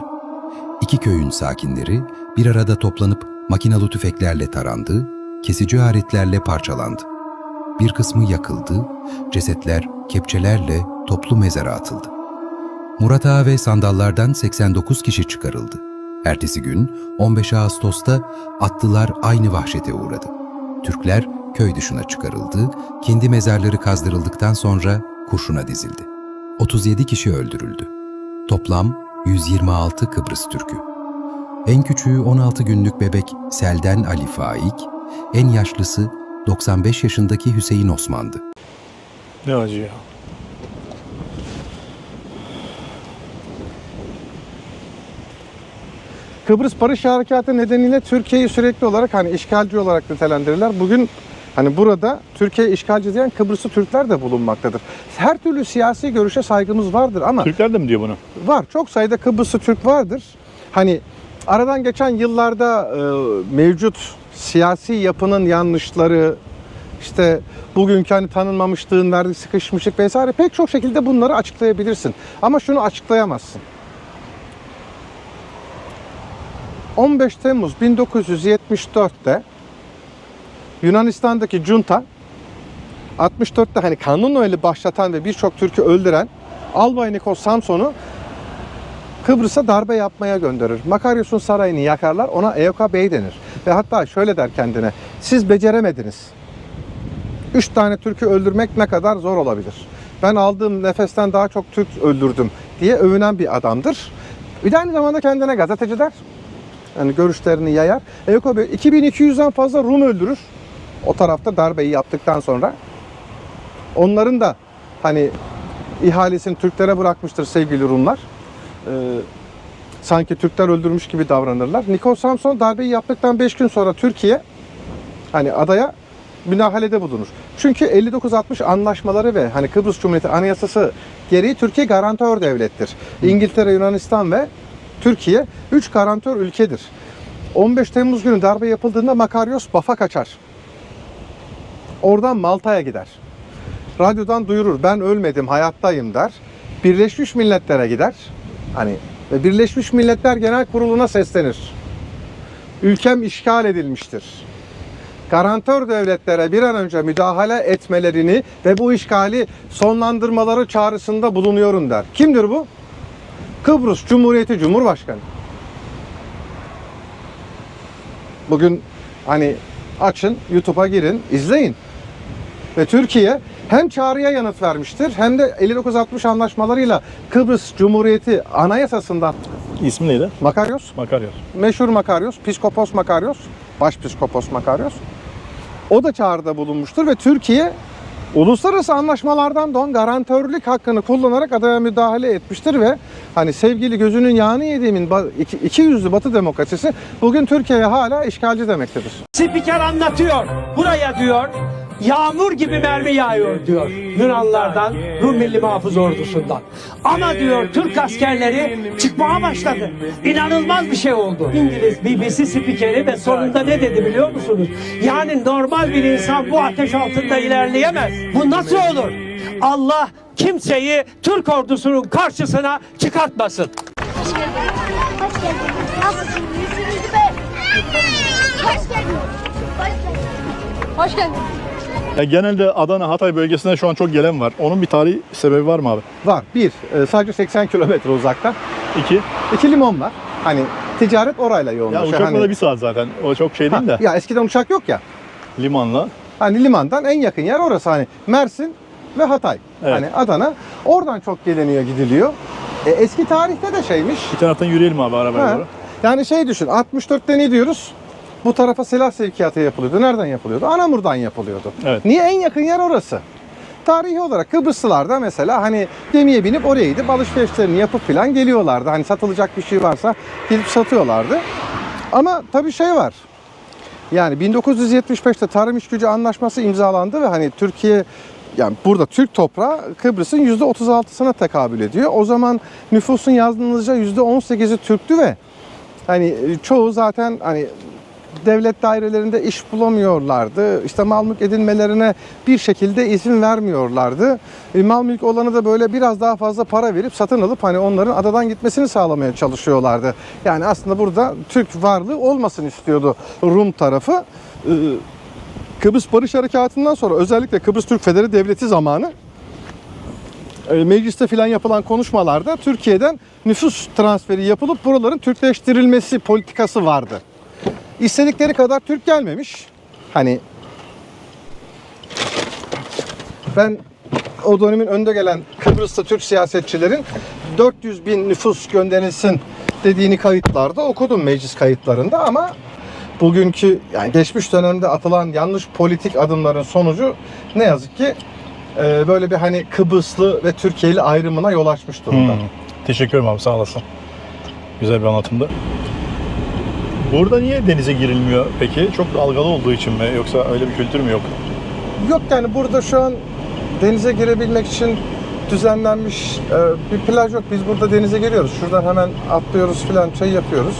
İki köyün sakinleri bir arada toplanıp makinalı tüfeklerle tarandı, kesici aletlerle parçalandı. Bir kısmı yakıldı, cesetler kepçelerle toplu mezara atıldı. Murat Ağa ve Sandallardan 89 kişi çıkarıldı. Ertesi gün 15 Ağustos'ta Atlılar aynı vahşete uğradı. Türkler köy dışına çıkarıldı, kendi mezarları kazdırıldıktan sonra kurşuna dizildi. 37 kişi öldürüldü. Toplam 126 Kıbrıs Türk'ü. En küçüğü 16 günlük bebek Selden Ali Faik, en yaşlısı 95 yaşındaki Hüseyin Osman'dı. Ne acı ya. Kıbrıs Barış Harekatı nedeniyle Türkiye'yi sürekli olarak hani işgalci olarak nitelendirirler. Bugün hani burada Türkiye işgalci diyen Kıbrıslı Türkler de bulunmaktadır. Her türlü siyasi görüşe saygımız vardır ama Türkler de mi diyor bunu? var. Çok sayıda Kıbrıslı Türk vardır. Hani aradan geçen yıllarda mevcut siyasi yapının yanlışları, işte bugünkü hani tanınmamışlığın verdiği sıkışmışlık vesaire pek çok şekilde bunları açıklayabilirsin. Ama şunu açıklayamazsın. 15 Temmuz 1974'te Yunanistan'daki junta 64'te hani kanun öyle başlatan ve birçok Türk'ü öldüren Albay Nikos Samson'u Kıbrıs'a darbe yapmaya gönderir. Makaryos'un sarayını yakarlar. Ona EOKA Bey denir. Ve hatta şöyle der kendine. Siz beceremediniz. 3 tane Türk'ü öldürmek ne kadar zor olabilir? Ben aldığım nefesten daha çok Türk öldürdüm diye övünen bir adamdır. Bir de aynı zamanda kendine gazeteci der. Yani görüşlerini yayar. EOKA Bey 2200'den fazla Rum öldürür. O tarafta darbeyi yaptıktan sonra. Onların da hani ihalesini Türklere bırakmıştır sevgili Rumlar. Sanki Türkler öldürmüş gibi davranırlar. Nikos Samson darbeyi yaptıktan 5 gün sonra Türkiye hani adaya müdahalede bulunur. Çünkü 59-60 anlaşmaları ve hani Kıbrıs Cumhuriyeti Anayasası gereği Türkiye garantör devlettir. İngiltere, Yunanistan ve Türkiye 3 garantör ülkedir. 15 Temmuz günü darbe yapıldığında Makaryos Baf'a kaçar. Oradan Malta'ya gider. Radyodan duyurur, ben ölmedim, hayattayım der. Birleşmiş Milletler'e gider. Hani ve Birleşmiş Milletler Genel Kurulu'na seslenir. Ülkem işgal edilmiştir. Garantör devletlere bir an önce müdahale etmelerini ve bu işgali sonlandırmaları çağrısında bulunuyorum der. Kimdir bu? Kıbrıs Cumhuriyeti Cumhurbaşkanı. Bugün hani açın, YouTube'a girin, izleyin. Ve Türkiye hem çağrıya yanıt vermiştir hem de 59-60 anlaşmalarıyla Kıbrıs Cumhuriyeti Anayasası'ndan İsmi neydi? Makaryos, Makaryos. meşhur Makaryos, Piskopos Makaryos, Başpiskopos Makaryos. O da çağrıda bulunmuştur ve Türkiye uluslararası anlaşmalardan doğan garantörlük hakkını kullanarak adaya müdahale etmiştir ve hani sevgili gözünün yağını yediğimin iki yüzlü Batı demokrasisi bugün Türkiye'ye hala işgalci demektedir. Spiker anlatıyor. Buraya diyor yağmur gibi mermi yağıyor diyor. Yunanlardan, Rum Milli Muhafız Ordusu'ndan. Ama diyor Türk askerleri çıkmaya başladı. İnanılmaz bir şey oldu. İngiliz BBC spikeri ve sonunda ne dedi biliyor musunuz? Yani normal bir insan bu ateş altında ilerleyemez. Bu nasıl olur? Allah kimseyi Türk ordusunun karşısına çıkartmasın. Hoş geldin. Hoş geldin. Nasılsın? Yüzünüzü be. Hoş geldin. Hoş geldin. Hoş geldin. Genelde Adana, Hatay bölgesinde şu an çok gelen var. Onun bir tarihi sebebi var mı abi? Var. Bir, sadece 80 kilometre uzakta. 2. Limon var. Hani ticaret orayla Ya yoğunlaşıyor. uçakla Hani, da bir saat zaten. O çok şey değil de. ya eskiden uçak yok ya. Limanla. Hani limandan en yakın yer orası. Hani Mersin ve Hatay. Evet. Hani Adana. Oradan çok geliniyor, gidiliyor. Eski tarihte de şeymiş. Bir taraftan yürüyelim abi arabaya Ha. doğru. Yani şey düşün. 64'te ne diyoruz? Bu tarafa silah sevkiyatı yapılıyordu. Nereden yapılıyordu? Anamur'dan yapılıyordu. Evet. Niye? En yakın yer orası. Tarihi olarak Kıbrıslılar da mesela hani gemiye binip oraya gidip alışverişlerini yapıp falan geliyorlardı. Hani satılacak bir şey varsa gidip satıyorlardı. Ama tabii şey var. Yani 1975'te Tarım İş Gücü Anlaşması imzalandı ve hani Türkiye, yani burada Türk toprağı Kıbrıs'ın %36'sına tekabül ediyor. O zaman nüfusun yalnızca %18'i Türktü ve hani çoğu zaten hani devlet dairelerinde iş bulamıyorlardı. İşte mal mülk edinmelerine bir şekilde izin vermiyorlardı. Mal mülk olanı da böyle biraz daha fazla para verip satın alıp hani onların adadan gitmesini sağlamaya çalışıyorlardı. Yani aslında burada Türk varlığı olmasın istiyordu Rum tarafı. Kıbrıs Barış Harekatı'ndan sonra özellikle Kıbrıs Türk Federi Devleti zamanı mecliste filan yapılan konuşmalarda Türkiye'den nüfus transferi yapılıp buraların Türkleştirilmesi politikası vardı. İstedikleri kadar Türk gelmemiş. Hani ben o dönemin önde gelen Kıbrıs'ta Türk siyasetçilerin 400 bin nüfus gönderilsin dediğini kayıtlarda okudum, meclis kayıtlarında, ama bugünkü, yani geçmiş dönemde atılan yanlış politik adımların sonucu ne yazık ki böyle bir hani Kıbrıslı ve Türkiye'li ayrımına yol açmış durumda. Teşekkür ederim abi, sağ olasın. Güzel bir anlatımdı. Burada niye denize girilmiyor peki? Çok dalgalı olduğu için mi? Yoksa öyle bir kültür mü yok? Yok, yani burada şu an denize girebilmek için düzenlenmiş bir plaj yok. Biz burada denize giriyoruz. Şuradan hemen atlıyoruz filan, çay yapıyoruz.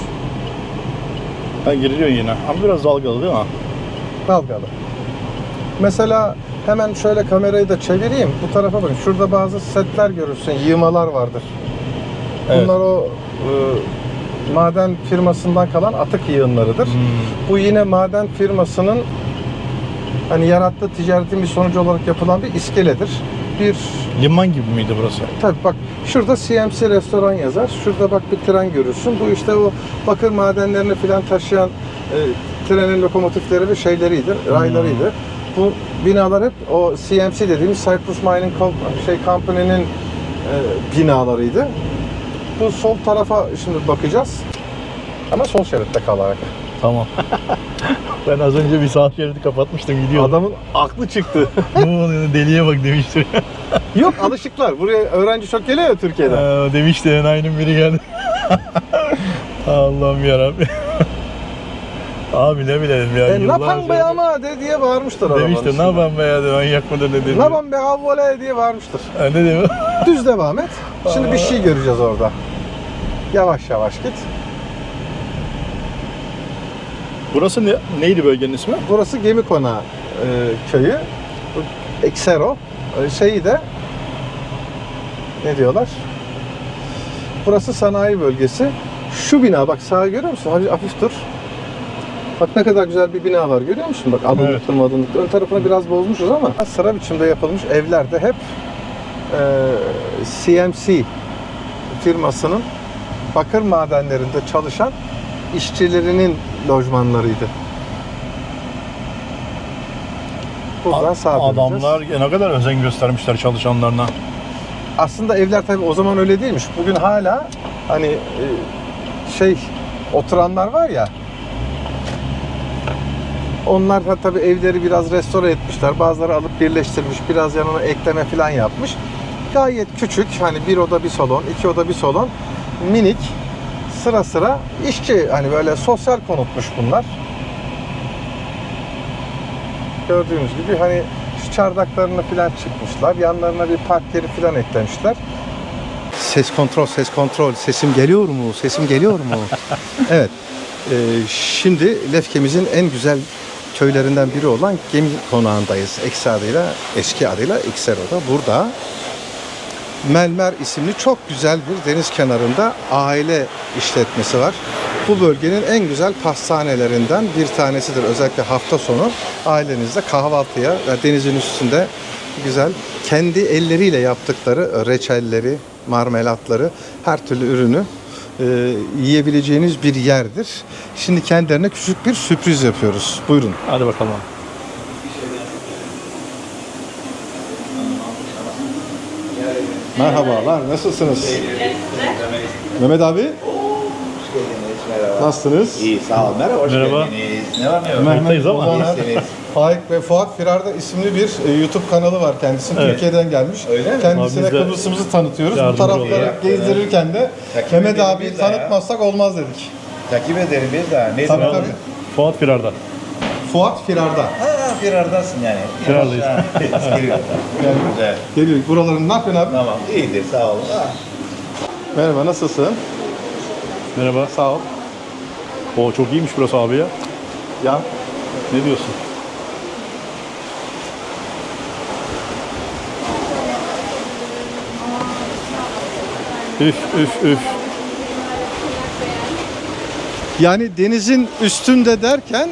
Ha, giriliyor yine. Ama biraz dalgalı değil mi? Dalgalı. Mesela hemen şöyle kamerayı da çevireyim. Bu tarafa bakın. Şurada bazı setler görürsün. Yığmalar vardır. Evet. Bunlar o maden firmasından kalan atık yığınlarıdır. Bu yine maden firmasının hani yarattığı ticaretin bir sonucu olarak yapılan bir iskeledir. Bir Liman gibi miydi burası? tabii bak, şurada CMC restoran yazar. Şurada bak bir tren görürsün. Bu işte o bakır madenlerini filan taşıyan trenin lokomotifleri ve şeyleriydi, raylarıydı. Bu binalar hep o CMC dediğimiz Cyprus Mining Company'nin binalarıydı. Bu sol tarafa şimdi bakacağız. Ama sol şeritte kalarak. Tamam. Ben az önce bir sağ şeridi kapatmıştım, gidiyordum. Adamın aklı çıktı. Ne oluyor, deliye bak demiştim. Yok, alışıklar. Buraya öğrenci çok geliyor ya Türkiye'den. Demişti, enayinin biri geldi. Allah'ım yarabbim. Abi ne bilelim ya. Ne yapan be ama de diye bağırmıştır adamlar. Demişti, ne yapan be ya, manyak mıdır ne dedi. Ne yapan be avvale diye bağırmıştır. Ne demek? Düz devam et. Şimdi bir şey göreceğiz orada. Yavaş yavaş git. Burası neydi bölgenin ismi? Burası Gemi Konağı köyü. Eksero. Şeyi de ne diyorlar? Burası sanayi bölgesi. Şu bina bak, sağa görüyor musun? Hafif dur. Bak ne kadar güzel bir bina var, görüyor musun? Bak adımlıklı madımlıklı. Ön tarafını biraz bozmuşuz ama sıra biçimde yapılmış evlerde hep CMC firmasının bakır madenlerinde çalışan işçilerinin lojmanlarıydı. Buradan sağa döneceğiz. Adamlar ne kadar özen göstermişler çalışanlarına. Aslında evler tabii o zaman öyle değilmiş. Bugün hala hani oturanlar var ya, Onlar da tabii evleri biraz restore etmişler. Bazıları alıp birleştirmiş. Biraz yanına ekleme falan yapmış. Gayet küçük. Hani bir oda bir salon, iki oda bir salon. Minik. Sıra sıra işçi. Hani böyle sosyal konutmuş bunlar. Gördüğünüz gibi hani şu çardaklarını falan çıkmışlar. Yanlarına bir park yeri falan eklemişler. Ses kontrol, ses kontrol. Sesim geliyor mu? Sesim geliyor mu? Evet. Şimdi Lefke'mizin en güzel köylerinden biri olan Gemi Konağı'ndayız. Eski adıyla Xero'da. Burada Melmer isimli çok güzel bir deniz kenarında aile işletmesi var. Bu bölgenin en güzel pastanelerinden bir tanesidir. Özellikle hafta sonu ailenizde kahvaltıya ve denizin üstünde güzel kendi elleriyle yaptıkları reçelleri, marmelatları, her türlü ürünü yiyebileceğiniz bir yerdir. Şimdi kendilerine küçük bir sürpriz yapıyoruz. Buyurun. Hadi bakalım. Merhabalar, nasılsınız? Mehmet abi. Nasılsınız? İyi, sağ olun. Merhaba, hoş Merhaba. geldiniz. Ne var ne yok? Mehmet ama. İyisiniz. Faik ve Fuat Firarda isimli bir YouTube kanalı var kendisi. Evet. Türkiye'den gelmiş. Öyle mi? Kendisine Abi biz de Kıbrıs'ımızı tanıtıyoruz. Bu yardımcı tarafları oluyor. gezdirirken de Takip Mehmet edelim abiyi biz de ya. tanıtmazsak olmaz dedik. Takip ederim biz de. Neyse Tabii, ne tabii. oldu? Fuat Firar'da. Fuat Firarda. Ha, firardasın yani. Firardayız. Ha, geliyor. Güzel. Geliyor. Buraların ne yapıyorsun abi? Tamam, iyidir, sağ olun. Ha. Merhaba, nasılsın? Merhaba. Sağ ol. O çok iyiymiş burası abi ya. Ya Ne diyorsun? Üf üf üf. yani denizin üstünde derken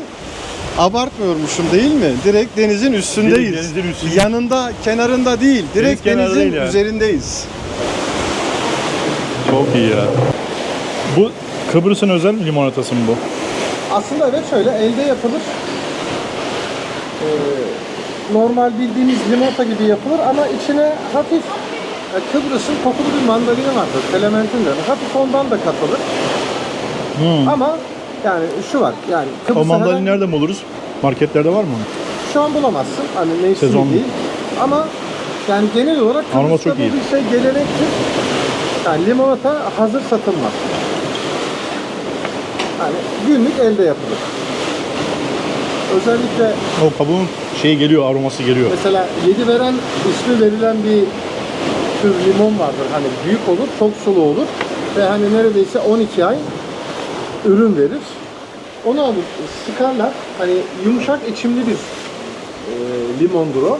abartmıyormuşum değil mi? Direkt denizin üstündeyiz. Direkt denizin üstünde. Yanında, kenarında değil. Direkt kenarı denizin değil yani. üzerindeyiz. Çok iyi ya. Bu Kıbrıs'ın özel limonatası mı bu? Aslında evet şöyle elde yapılır. Normal bildiğimiz limonata gibi yapılır ama içine hafif Kıbrıs'ın kokulu bir mandalina vardır. Clementine denir. Hafif ondan da katılır. Ama yani şu var. Yani O Kıbrıs'ta mandalini herhangi- nerede buluruz? Marketlerde var mı? şu an bulamazsın. Hani mevsimi Sezon. değil. Ama yani genel olarak Aroma Kıbrıs'ta çok bu iyi. bir şey gelenektir. Yani limonata hazır satılmaz. Yani günlük elde yapılır. Özellikle O kabuğun şeyi geliyor, aroması geliyor. mesela 7veren ismi verilen bir tür limon vardır. Hani büyük olur, çok sulu olur ve hani neredeyse 12 ay ürün verir. Onu alıp sıkarlar. Hani yumuşak içimli bir limondur o.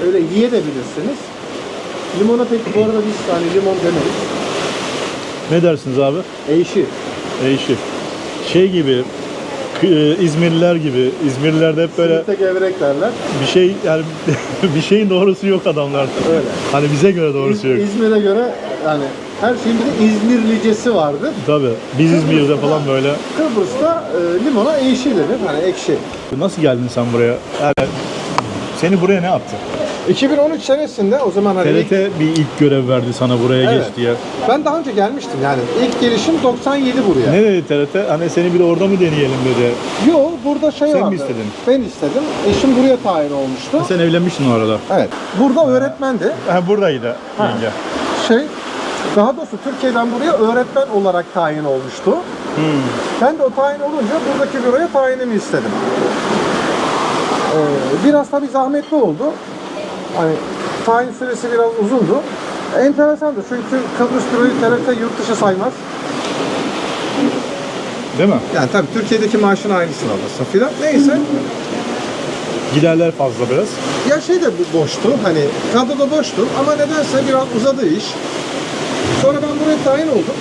Öyle yiyebilirsiniz. Limona peki bu arada biz hani limon demeyiz. Ne dersiniz abi? Eşi. Değişik. Şey gibi, İzmirliler gibi. İzmirlilerde hep böyle Simit'te gevrek derler. bir şey yani bir şeyin doğrusu yok adamlarda. Öyle. Hani bize göre doğrusu yok. İzmir'e göre yani her şeyin bir de İzmirlicesi vardır. Tabii. Biz İzmir'de falan böyle. Kıbrıs'ta limona eşi denir. Hani ekşi. Nasıl geldin sen buraya? Yani seni buraya ne yaptı? 2013 senesinde o zaman hani TRT bir ilk görev verdi sana buraya Evet. geç diye. ben daha önce gelmiştim yani. İlk gelişim 97 buraya. Ne dedi TRT? Hani seni bir de orada mı deneyelim dedi. Yo burada şey Sen mi vardı. istedin? Ben istedim. Eşim buraya tayin olmuştu. Sen evlenmiştin o arada. Evet. Burada öğretmendi. Ha buradaydı yenge. Şey daha doğrusu Türkiye'den buraya öğretmen olarak tayin olmuştu. Ben de o tayin olunca buradaki büroya tayinimi istedim. Biraz tabii zahmetli oldu. Hani tayin süresi biraz uzundu. Enteresandı çünkü Kıbrıs büroyu TRT yurt dışı saymaz. Değil mi? Yani tabii Türkiye'deki maaşın aynısını alırsın filan. Neyse. Giderler fazla biraz. Ya şey de boştu hani kadroda boştu ama nedense biraz uzadı iş. Sonra ben buraya tayin oldum.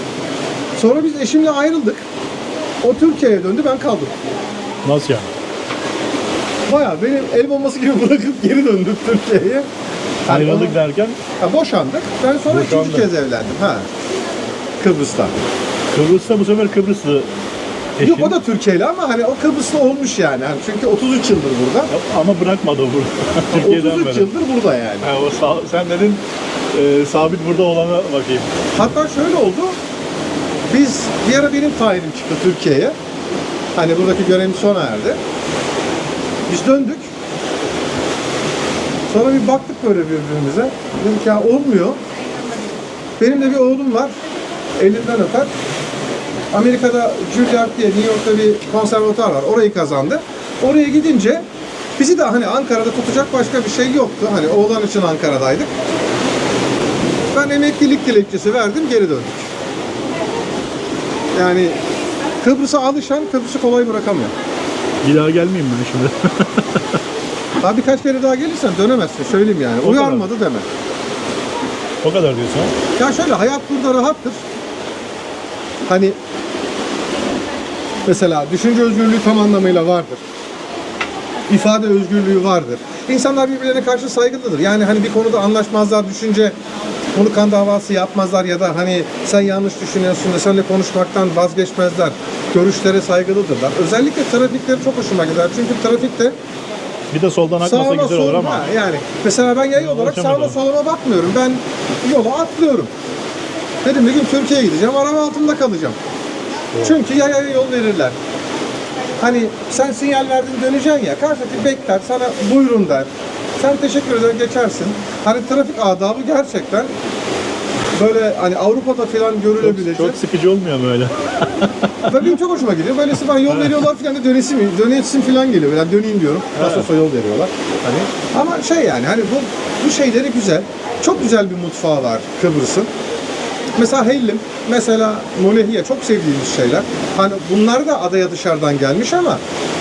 Sonra biz eşimle ayrıldık. O Türkiye'ye döndü ben kaldım. Nasıl yani? Bayağı benim el bombası gibi bırakıp geri döndük Türkiye'ye. Yani Ayrıldık onu- derken Ha, boşandık. Ben sonra Boşandı. ikinci kez evlendim. Ha. Kıbrıs'ta. Kıbrıs'ta bu sefer Kıbrıslı eşin. Yok o da Türkiye'li ama hani o Kıbrıslı olmuş yani. Hani çünkü 33 yıldır burada. Ama bırakmadı o burada. Türkiye'den 33 beri. yıldır burada yani. Ha, sen dedin sabit burada olana bakayım. Hatta şöyle oldu. Biz bir ara benim tayinim çıktı Türkiye'ye. Hani buradaki görevim sona erdi. Biz döndük. Sonra bir baktık böyle birbirimize. Dedik ya olmuyor. Benim de bir oğlum var. Elinden öper. Amerika'da Juilliard diye New York'ta bir konservatuar var. Orayı kazandı. Oraya gidince bizi de hani Ankara'da tutacak başka bir şey yoktu. Hani oğlan için Ankara'daydık. Ben emeklilik dilekçesi verdim, geri döndük. Yani Kıbrıs'a alışan Kıbrıs'ı kolay bırakamıyor. Bir daha gelmeyeyim ben şimdi. Daha birkaç kere daha gelirsen dönemezsin, söyleyeyim yani. O Uyarmadı deme. O kadar diyorsun ha? Ya şöyle, hayat burada rahattır. Hani mesela düşünce özgürlüğü tam anlamıyla vardır. İfade özgürlüğü vardır. İnsanlar birbirlerine karşı saygılıdır. Yani hani bir konuda anlaşmazlar, düşünce konu kan davası yapmazlar ya da hani sen yanlış düşünüyorsun da seninle konuşmaktan vazgeçmezler. Görüşlere saygılıdırlar. Özellikle trafikleri çok hoşuma gider. Çünkü trafikte Bir de soldan akmasa sağıma güzel olur soluma, ama. yani mesela ben yayı olarak sağıma soluma bakmıyorum. Ben yola atlıyorum. Dedim bir gün Türkiye'ye gideceğim, araba altında kalacağım. Çünkü yayaya yol verirler. Hani sen sinyal verdin, döneceksin ya, karşıdaki bekler, sana buyurun der. Sen teşekkür eder, geçersin. Hani trafik adabı gerçekten böyle hani Avrupa'da falan görülebilecek. Çok sıkıcı olmuyor mu öyle? Ve benim çok hoşuma gidiyor. Böylesi bana yol veriyorlar falan da dönesim falan geliyor. Yani döneyim diyorum. Nasıl olsa yol veriyorlar. Hani ama şey yani hani bu şeyleri güzel. Çok güzel bir mutfağı var Kıbrıs'ın. Mesela hellim, mesela molehiye çok sevdiğimiz şeyler. Hani bunlar da adaya dışarıdan gelmiş ama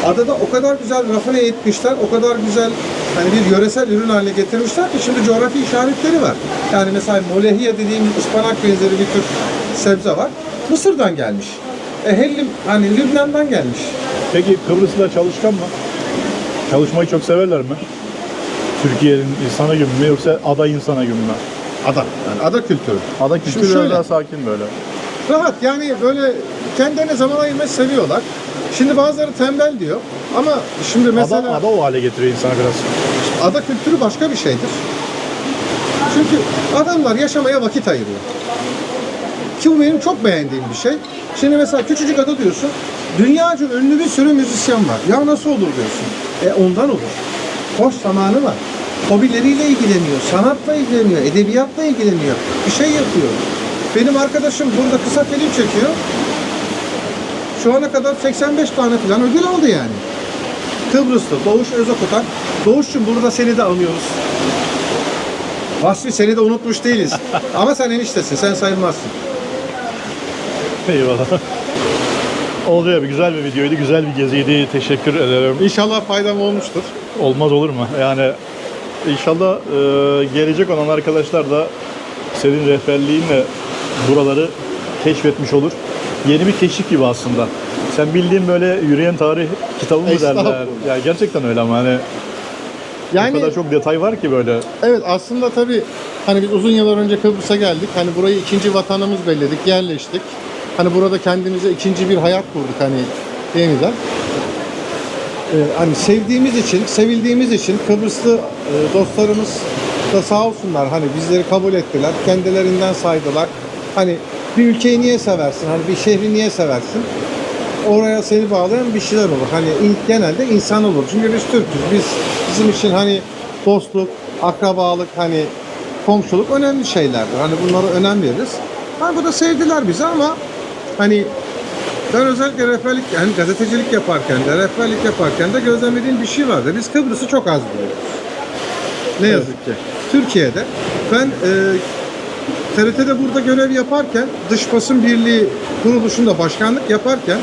adada o kadar güzel rafine etmişler, o kadar güzel hani bir yöresel ürün haline getirmişler ki şimdi coğrafi işaretleri var. Yani mesela molehiye dediğimiz ıspanak benzeri bir tür sebze var. Mısır'dan gelmiş. Hellim hani Lübnan'dan gelmiş. Peki Kıbrıslılar çalışkan mı? Çalışmayı çok severler mi? Türkiye'nin insana gibi mi yoksa ada insana gibi mi? Ada. Yani ada kültürü. Ada Şimdi kültürü şöyle. daha sakin böyle. Rahat yani böyle kendilerine zaman ayırmayı seviyorlar. Şimdi bazıları tembel diyor ama şimdi mesela Ada o hale getiriyor insana biraz. ada kültürü başka bir şeydir. Çünkü adamlar yaşamaya vakit ayırıyor. Ki bu benim çok beğendiğim bir şey. Şimdi mesela küçücük ada diyorsun, dünyaca ünlü bir sürü müzisyen var. Ya nasıl olur diyorsun. Ondan olur. Boş zamanı var. Hobileriyle ilgileniyor, sanatla ilgileniyor, edebiyatla ilgileniyor. Bir şey yapıyor. Benim arkadaşım burada kısa film çekiyor. Şu ana kadar 85 tane falan ödül aldı yani. Kıbrıslı Doğuş Özakutan. Doğuş'cum burada seni de anıyoruz. Vasfi seni de unutmuş değiliz. Ama sen eniştesin, sen sayılmazsın. Eyvallah. Oldu ya, güzel bir videoydu, güzel bir geziydi. Teşekkür ederim. İnşallah faydam olmuştur. Olmaz olur mu? Yani inşallah gelecek olan arkadaşlar da senin rehberliğinle buraları keşfetmiş olur. Yeni bir keşif gibi aslında. Sen bildiğin böyle yürüyen tarih kitabı mı derler? Estağfurullah. Ya gerçekten öyle ama hani o kadar çok detay var ki böyle. Evet, aslında tabii hani biz uzun yıllar önce Kıbrıs'a geldik. Hani burayı ikinci vatanımız belledik, yerleştik. Hani burada kendimize ikinci bir hayat kurduk hani yeniden. Hani sevdiğimiz için, sevildiğimiz için Kıbrıslı dostlarımız da sağ olsunlar hani bizleri kabul ettiler. Kendilerinden saydılar. Hani bir ülkeyi niye seversin? Hani bir şehri niye seversin? Oraya seni bağlayan bir şeyler olur. Hani genelde insan olur. Çünkü biz Türk'üz. Bizim için hani dostluk, akrabalık, hani komşuluk önemli şeylerdir. Hani bunlara önem veririz. Hani bu da sevdiler bizi ama hani ben özellikle rehberlik, yani gazetecilik yaparken de, rehberlik yaparken de gözlemlediğim bir şey vardı. Biz Kıbrıs'ı çok az biliyoruz. Ne yazık ki. Türkiye'de. Ben TRT'de burada görev yaparken, Dış Basın Birliği kuruluşunda başkanlık yaparken,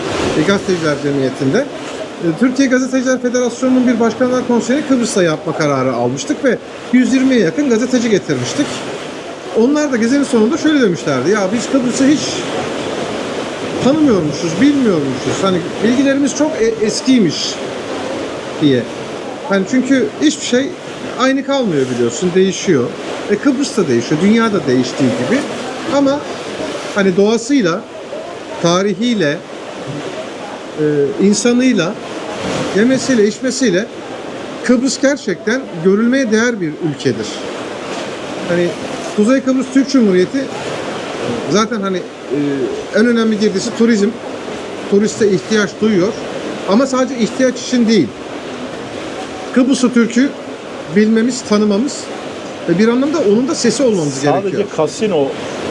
Gazeteciler Cemiyeti'nde, Türkiye Gazeteciler Federasyonu'nun bir başkanlar konseyini Kıbrıs'ta yapma kararı almıştık ve 120'ye yakın gazeteci getirmiştik. Onlar da gezinin sonunda şöyle demişlerdi, ya biz Kıbrıs'ı hiç tanımıyormuşuz, bilmiyormuşuz. Hani bilgilerimiz çok eskiymiş diye. Hani çünkü hiçbir şey aynı kalmıyor biliyorsun, değişiyor. Kıbrıs'ta değişiyor, dünyada değiştiği gibi. Ama hani doğasıyla, tarihiyle, insanıyla, yemesiyle, içmesiyle Kıbrıs gerçekten görülmeye değer bir ülkedir. Hani Kuzey Kıbrıs Türk Cumhuriyeti zaten hani en önemli girdisi turizm. Turiste ihtiyaç duyuyor. Ama sadece ihtiyaç için değil. Kıbrıs'ı Türk'ü bilmemiz, tanımamız ve bir anlamda onun da sesi olmamız gerekiyor. Sadece kasino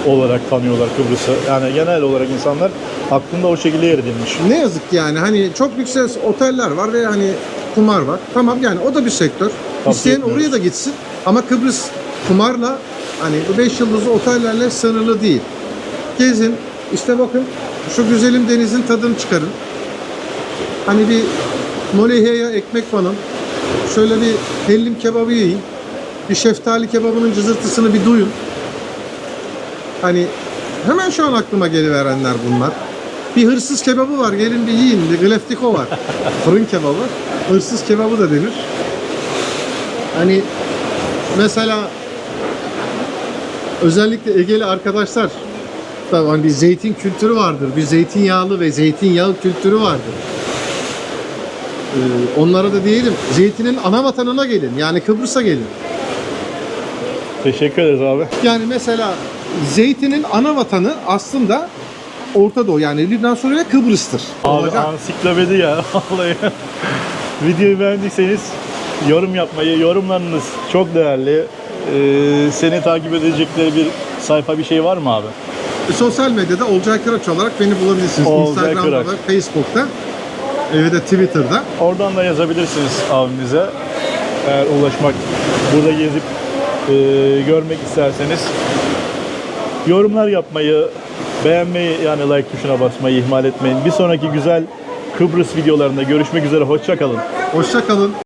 olarak tanıyorlar Kıbrıs'ı. Yani genel olarak insanlar aklında o şekilde yer edilmiş. Ne yazık ki yani hani çok lüks oteller var ve hani kumar var. Tamam yani o da bir sektör. İsteyen etmiyoruz. oraya da gitsin. Ama Kıbrıs kumarla hani bu 5 yıldızlı otellerle sınırlı değil. Gezin, işte bakın şu güzelim denizin tadını çıkarın. Hani bir moleheye ekmek banın. Şöyle bir hellim kebabı yiyin. Bir şeftali kebabının cızırtısını bir duyun. Hani hemen şu an aklıma geliverenler bunlar. Bir hırsız kebabı var, gelin bir yiyin. Bir gleftiko var. Fırın kebabı. Hırsız kebabı da denir. Hani mesela özellikle Egeli arkadaşlar, tabii hani bir zeytin kültürü vardır. Bir zeytinyağlı ve zeytinyağı kültürü vardır. Onlara da diyelim, zeytinin ana vatanına gelin. Yani Kıbrıs'a gelin. Teşekkür ederiz abi. Yani mesela zeytinin ana vatanı aslında Orta Doğu, yani Lübnan, Suriye ve Kıbrıs'tır. Abi Olacak. ansiklopedi ya vallahi. Videoyu beğendiyseniz yorum yapmayı, yorumlarınız çok değerli. Seni takip edecekleri bir sayfa, bir şey var mı abi? Sosyal medyada Olcay Kıraç olarak beni bulabilirsiniz. Olcay Instagram'da Kıraç. ve Facebook'ta ve de Twitter'da. Oradan da yazabilirsiniz abimize. Eğer ulaşmak, burada gezip görmek isterseniz. Yorumlar yapmayı, beğenmeyi, yani like tuşuna basmayı ihmal etmeyin. Bir sonraki güzel Kıbrıs videolarında görüşmek üzere. Hoşça kalın. Hoşça kalın.